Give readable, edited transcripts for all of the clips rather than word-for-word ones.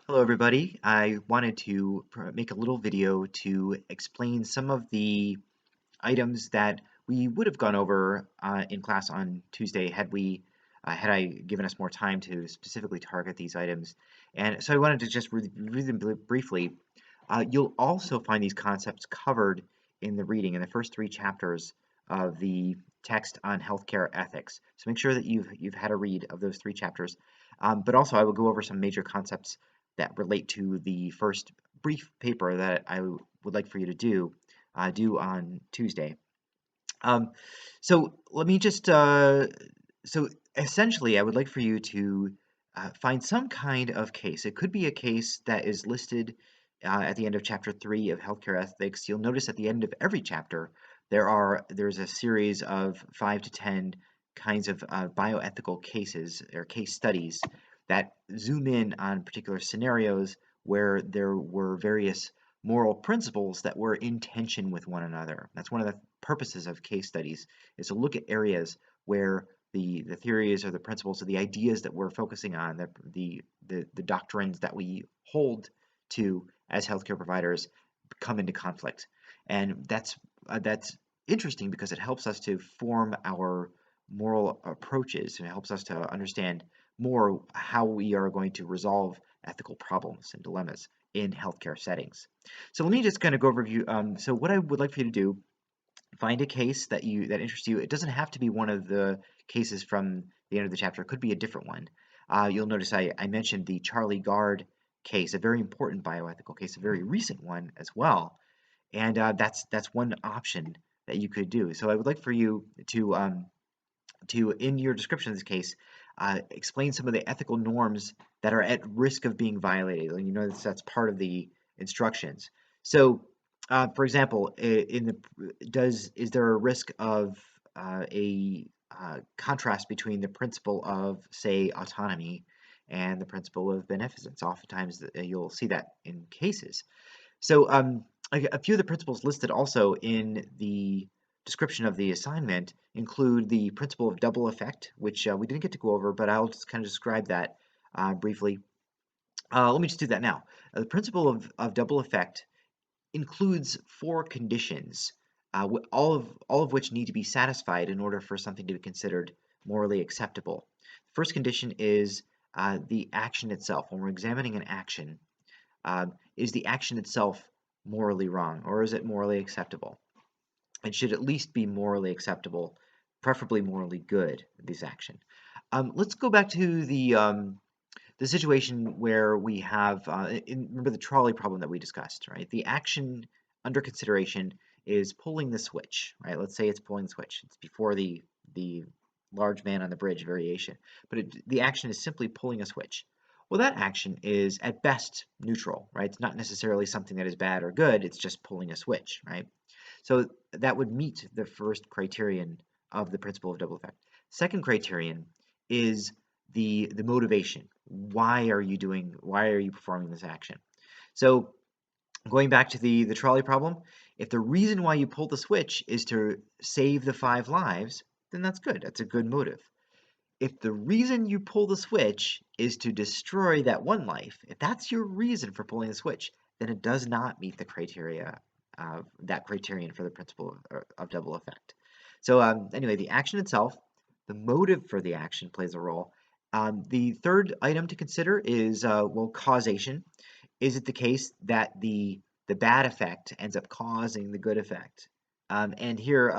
Hello everybody. I wanted to make a little video to explain some of the items that we would have gone over in class on Tuesday had I given us more time to specifically target these items. And so I wanted to just read them briefly. You'll also find these concepts covered in the reading in the first three chapters of the text on healthcare ethics. So make sure that you've had a read of those three chapters. But also I will go over some major concepts that relate to the first brief paper that I would like for you to do on Tuesday. Um, so let me just so essentially, I would like for you to find some kind of case. It could be a case that is listed at the end of chapter 3 of healthcare ethics. You'll notice at the end of every chapter there's a series of 5 to 10 kinds of bioethical cases or case studies that zoom in on particular scenarios where there were various moral principles that were in tension with one another. That's one of the purposes of case studies, is to look at areas where the theories or the principles or the ideas that we're focusing on, the doctrines that we hold to as healthcare providers come into conflict. And that's interesting because it helps us to form our moral approaches, and it helps us to understand more how we are going to resolve ethical problems and dilemmas in healthcare settings. So let me just kind of go over review. So what I would like for you to do, find a case that interests you. It doesn't have to be one of the cases from the end of the chapter. It could be a different one. You'll notice I mentioned the Charlie Gard case, a very important bioethical case, a very recent one as well. And that's one option that you could do. So I would like for you to in your description of this case, explain some of the ethical norms that are at risk of being violated. And you know that's part of the instructions. So, for example, is there a risk of a contrast between the principle of, say, autonomy and the principle of beneficence? Oftentimes, you'll see that in cases. So a few of the principles listed also in the description of the assignment include the principle of double effect, which we didn't get to go over, but I'll just kind of describe that briefly. Let me just do that now. The principle of double effect includes four conditions, all of which need to be satisfied in order for something to be considered morally acceptable. First condition is the action itself. When we're examining an action, is the action itself morally wrong, or is it morally acceptable? It should at least be morally acceptable, preferably morally good, this action. Let's go back to the situation where we have, remember the trolley problem that we discussed, right? The action under consideration is pulling the switch, right? Let's say it's pulling the switch. It's before the large man on the bridge variation, but the action is simply pulling a switch. Well, that action is at best neutral, right? It's not necessarily something that is bad or good. It's just pulling a switch, right? So that would meet the first criterion of the principle of double effect. Second criterion is the motivation. Why are you performing this action? So going back to the trolley problem, if the reason why you pull the switch is to save the 5 lives, then that's good. That's a good motive. If the reason you pull the switch is to destroy that 1 life, if that's your reason for pulling the switch, then it does not meet the criteria of that criterion for the principle of double effect. So anyway, the action itself, the motive for the action plays a role. The third item to consider is well, causation. Is it the case that the bad effect ends up causing the good effect? And here,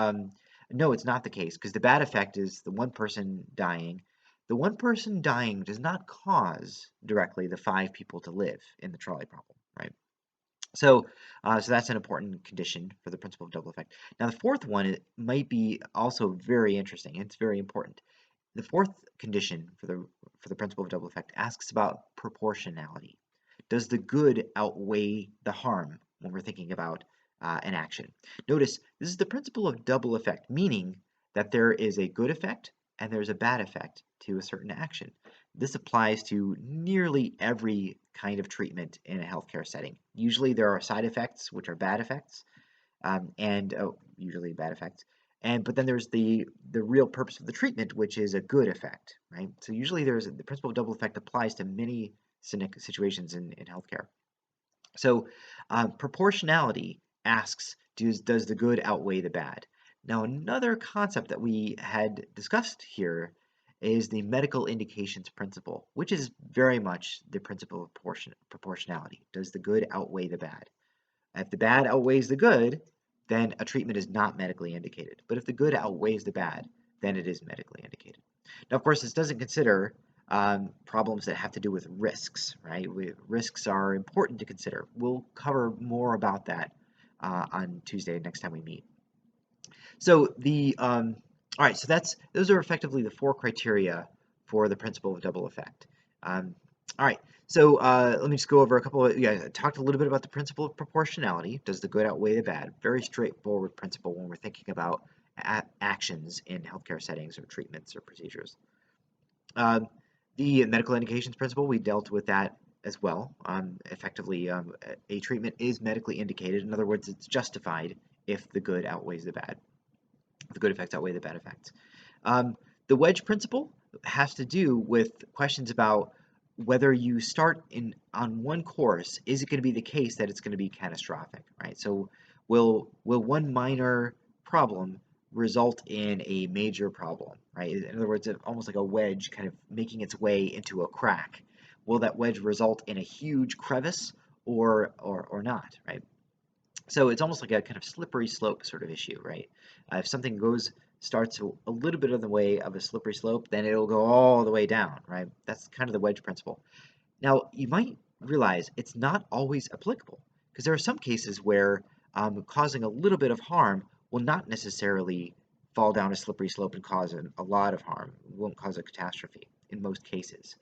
no, it's not the case, because the bad effect is the one person dying. The one person dying does not cause directly the 5 people to live in the trolley problem, right? So, so that's an important condition for the principle of double effect. Now, the fourth one might be also very interesting. It's very important. The fourth condition for the principle of double effect asks about proportionality. Does the good outweigh the harm when we're thinking about an action? Notice this is the principle of double effect, meaning that there is a good effect and there's a bad effect to a certain action. This applies to nearly every kind of treatment in a healthcare setting. Usually there are side effects, which are bad effects, and usually bad effects. But then there's the real purpose of the treatment, which is a good effect, right? So usually the principle of double effect applies to many situations in healthcare. So proportionality asks, does the good outweigh the bad? Now, another concept that we had discussed here is the medical indications principle, which is very much the principle of proportionality. Does the good outweigh the bad? If the bad outweighs the good, then a treatment is not medically indicated. But if the good outweighs the bad, then it is medically indicated. Now, of course, this doesn't consider problems that have to do with risks, right? Risks are important to consider. We'll cover more about that on Tuesday, next time we meet. So all right, so those are effectively the 4 criteria for the principle of double effect. All right, so let me just go over a couple of, I talked a little bit about the principle of proportionality. Does the good outweigh the bad? Very straightforward principle when we're thinking about actions in healthcare settings or treatments or procedures. The medical indications principle, we dealt with that as well. Effectively, a treatment is medically indicated. In other words, it's justified if the good outweighs the bad. The good effects outweigh the bad effects. The wedge principle has to do with questions about whether you start on one course, is it going to be the case that it's going to be catastrophic, right? So will one minor problem result in a major problem, right? In other words, almost like a wedge kind of making its way into a crack. Will that wedge result in a huge crevice or not, right? So it's almost like a kind of slippery slope sort of issue, right? If something starts a little bit of the way of a slippery slope, then it'll go all the way down, right? That's kind of the wedge principle. Now, you might realize it's not always applicable because there are some cases where causing a little bit of harm will not necessarily fall down a slippery slope and cause a lot of harm. It won't cause a catastrophe in most cases.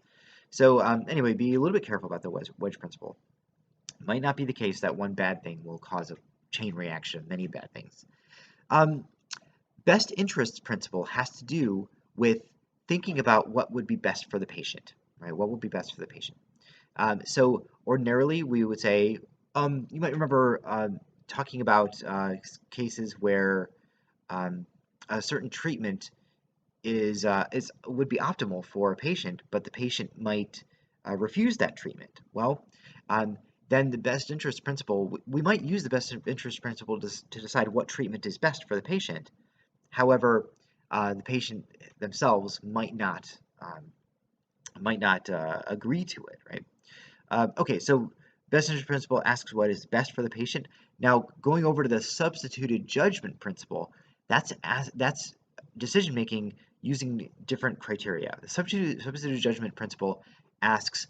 So anyway, be a little bit careful about the wedge principle. It might not be the case that one bad thing will cause a chain reaction of many bad things. Best interests principle has to do with thinking about what would be best for the patient, right? What would be best for the patient? So ordinarily we would say, you might remember talking about cases where a certain treatment would be optimal for a patient, but the patient might refuse that treatment. Well, then the best interest principle, we might use the best interest principle to decide what treatment is best for the patient. However, the patient themselves might not agree to it, right? Okay, so best interest principle asks what is best for the patient. Now, going over to the substituted judgment principle, that's decision making using different criteria. The substituted judgment principle asks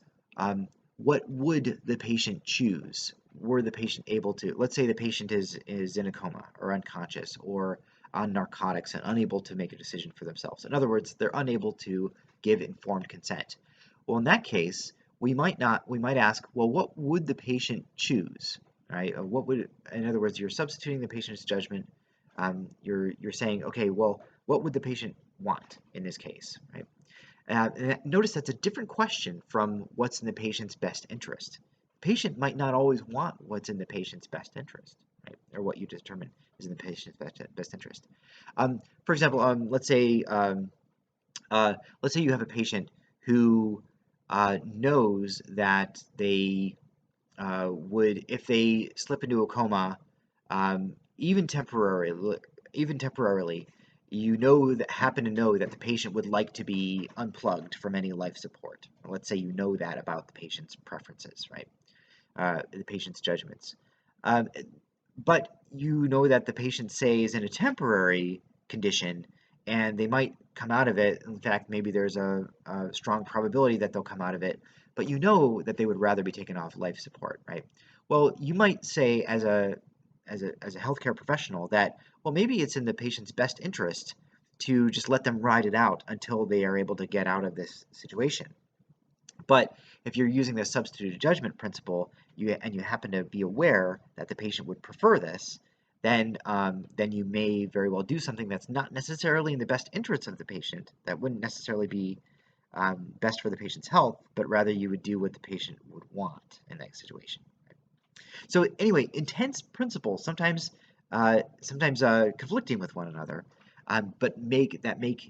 what would the patient choose? Were the patient able to, let's say the patient is in a coma or unconscious or on narcotics and unable to make a decision for themselves. In other words, they're unable to give informed consent. Well, in that case, we might ask, well, what would the patient choose, right? In other words, you're substituting the patient's judgment. You're saying, okay, well, what would the patient want in this case, right? Notice that's a different question from what's in the patient's best interest. The patient might not always want what's in the patient's best interest, right? Or what you determine is in the patient's best interest. For example, let's say you have a patient who knows that they would, if they slip into a coma, even temporarily, happen to know that the patient would like to be unplugged from any life support. Let's say you know that about the patient's preferences, right? The patient's judgments. But you know that the patient, say, is in a temporary condition and they might come out of it. In fact, maybe there's a strong probability that they'll come out of it, but you know that they would rather be taken off life support, right? Well, you might say as a healthcare professional that, well, maybe it's in the patient's best interest to just let them ride it out until they are able to get out of this situation. But if you're using the substituted judgment principle, and you happen to be aware that the patient would prefer this, then you may very well do something that's not necessarily in the best interest of the patient, that wouldn't necessarily be best for the patient's health, but rather you would do what the patient would want in that situation. So anyway, intense principles sometimes conflicting with one another, but make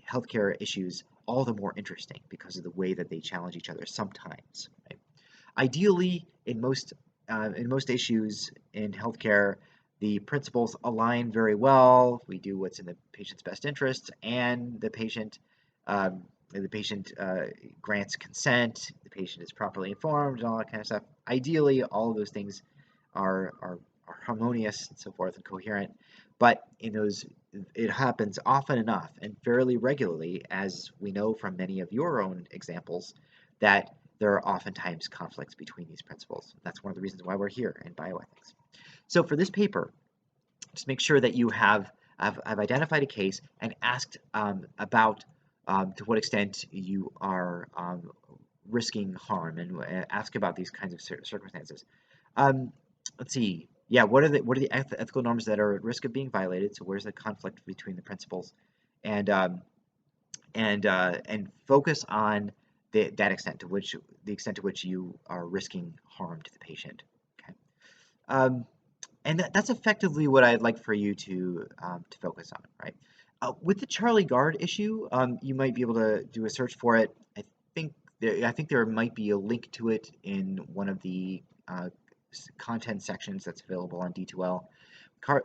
healthcare issues all the more interesting because of the way that they challenge each other sometimes. Right? Ideally, in most issues in healthcare, the principles align very well. We do what's in the patient's best interest, and the patient grants consent. The patient is properly informed, and all that kind of stuff. Ideally, all of those things are harmonious and so forth and coherent. But it happens often enough and fairly regularly, as we know from many of your own examples, that there are oftentimes conflicts between these principles. That's one of the reasons why we're here in bioethics. So for this paper, just make sure that you have identified a case and asked about to what extent you are risking harm, and ask about these kinds of circumstances. Let's see. Yeah, what are the ethical norms that are at risk of being violated? So where's the conflict between the principles, and focus on that extent to which you are risking harm to the patient. Okay. And that's effectively what I'd like for you to focus on, right? With the Charlie Gard issue, you might be able to do a search for it. I think there might be a link to it in one of the content sections that's available on D2L.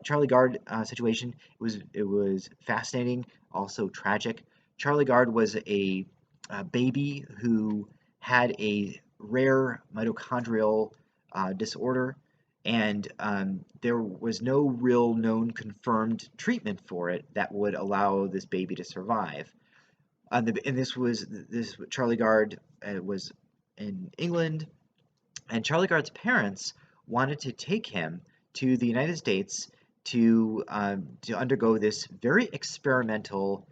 Charlie Gard situation, it was fascinating, also tragic. Charlie Gard was a baby who had a rare mitochondrial disorder, and there was no real known confirmed treatment for it that would allow this baby to survive. And this Charlie Gard was in England, and Charlie Gard's parents wanted to take him to the United States to undergo this very experimental,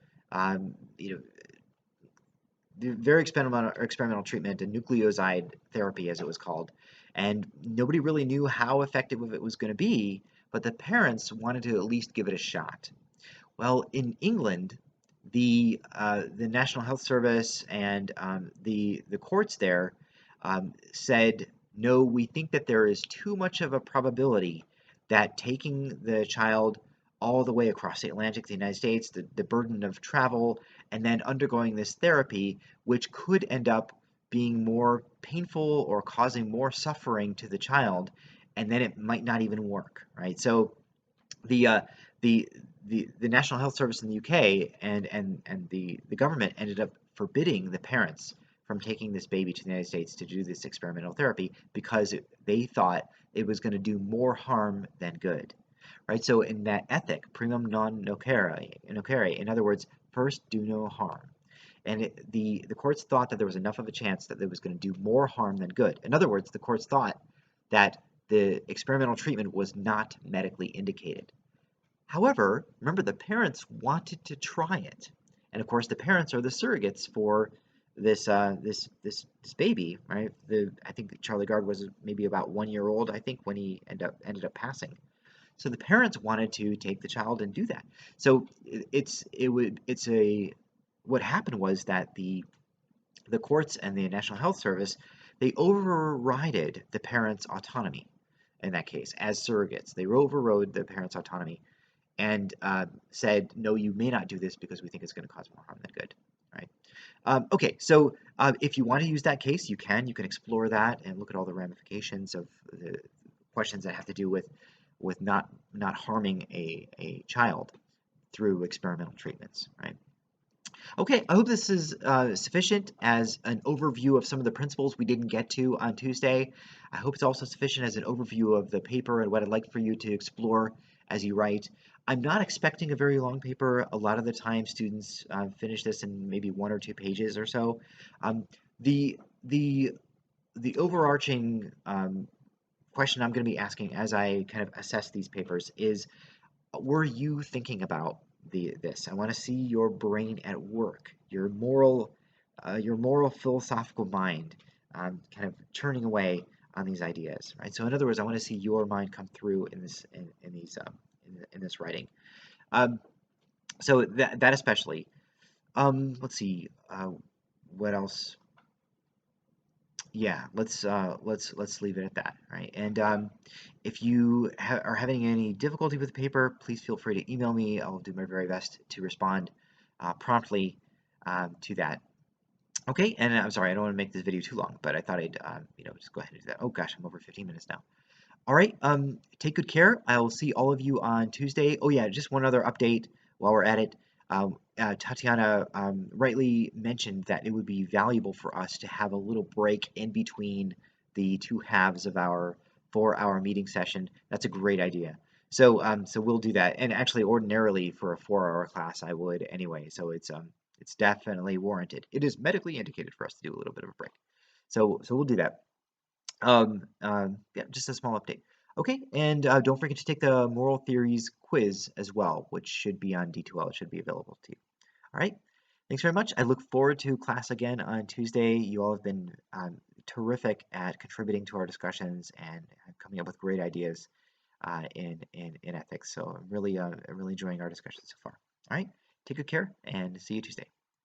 very experimental treatment, a nucleoside therapy, as it was called, and nobody really knew how effective it was going to be, but the parents wanted to at least give it a shot. Well, in England, the National Health Service and the courts there said, no, we think that there is too much of a probability that taking the child all the way across the Atlantic to the United States, the burden of travel, and then undergoing this therapy, which could end up being more painful or causing more suffering to the child, and then it might not even work, right? So the National Health Service in the UK and the government ended up forbidding the parents from taking this baby to the United States to do this experimental therapy because they thought it was going to do more harm than good, right? So in that ethic, primum non-nocere, in other words, first do no harm. And the courts thought that there was enough of a chance that it was going to do more harm than good. In other words, the courts thought that the experimental treatment was not medically indicated. However, remember, the parents wanted to try it, and of course, the parents are the surrogates for this baby, right? I think Charlie Gard was maybe about 1 year old, I think, when he ended up passing. So the parents wanted to take the child and do that. So what happened was that the courts and the National Health Service, they overrided the parents' autonomy in that case as surrogates. They overrode the parents' autonomy and said, no, you may not do this because we think it's going to cause more harm than good, right? Okay, so if you want to use that case, you can explore that and look at all the ramifications of the questions that have to do with not harming a child through experimental treatments, right? Okay, I hope this is sufficient as an overview of some of the principles we didn't get to on Tuesday. I hope it's also sufficient as an overview of the paper and what I'd like for you to explore as you write. I'm not expecting a very long paper. A lot of the time students finish this in maybe 1 or 2 pages or so. The overarching question I'm going to be asking as I kind of assess these papers is, were you thinking about this? I want to see your brain at work, your moral philosophical mind, kind of churning away on these ideas, right? So in other words, I want to see your mind come through in this writing. So that especially. Let's see. What else? Yeah, let's leave it at that, right? And if you are having any difficulty with the paper, please feel free to email me. I'll do my very best to respond promptly to that. Okay, and I'm sorry, I don't want to make this video too long, but I thought I'd, just go ahead and do that. Oh gosh, I'm over 15 minutes now. All right, take good care. I will see all of you on Tuesday. Oh yeah, just one other update while we're at it. Tatiana rightly mentioned that it would be valuable for us to have a little break in between the two halves of our 4-hour meeting session. That's a great idea. So we'll do that. And actually, ordinarily for a 4-hour class, I would anyway. So it's definitely warranted. It is medically indicated for us to do a little bit of a break. So we'll do that. Yeah, just a small update. Okay, and don't forget to take the moral theories quiz as well, which should be on D2L. It should be available to you. All right, thanks very much. I look forward to class again on Tuesday. You all have been terrific at contributing to our discussions and coming up with great ideas in ethics. So I'm really enjoying our discussion so far. All right, take good care and see you Tuesday.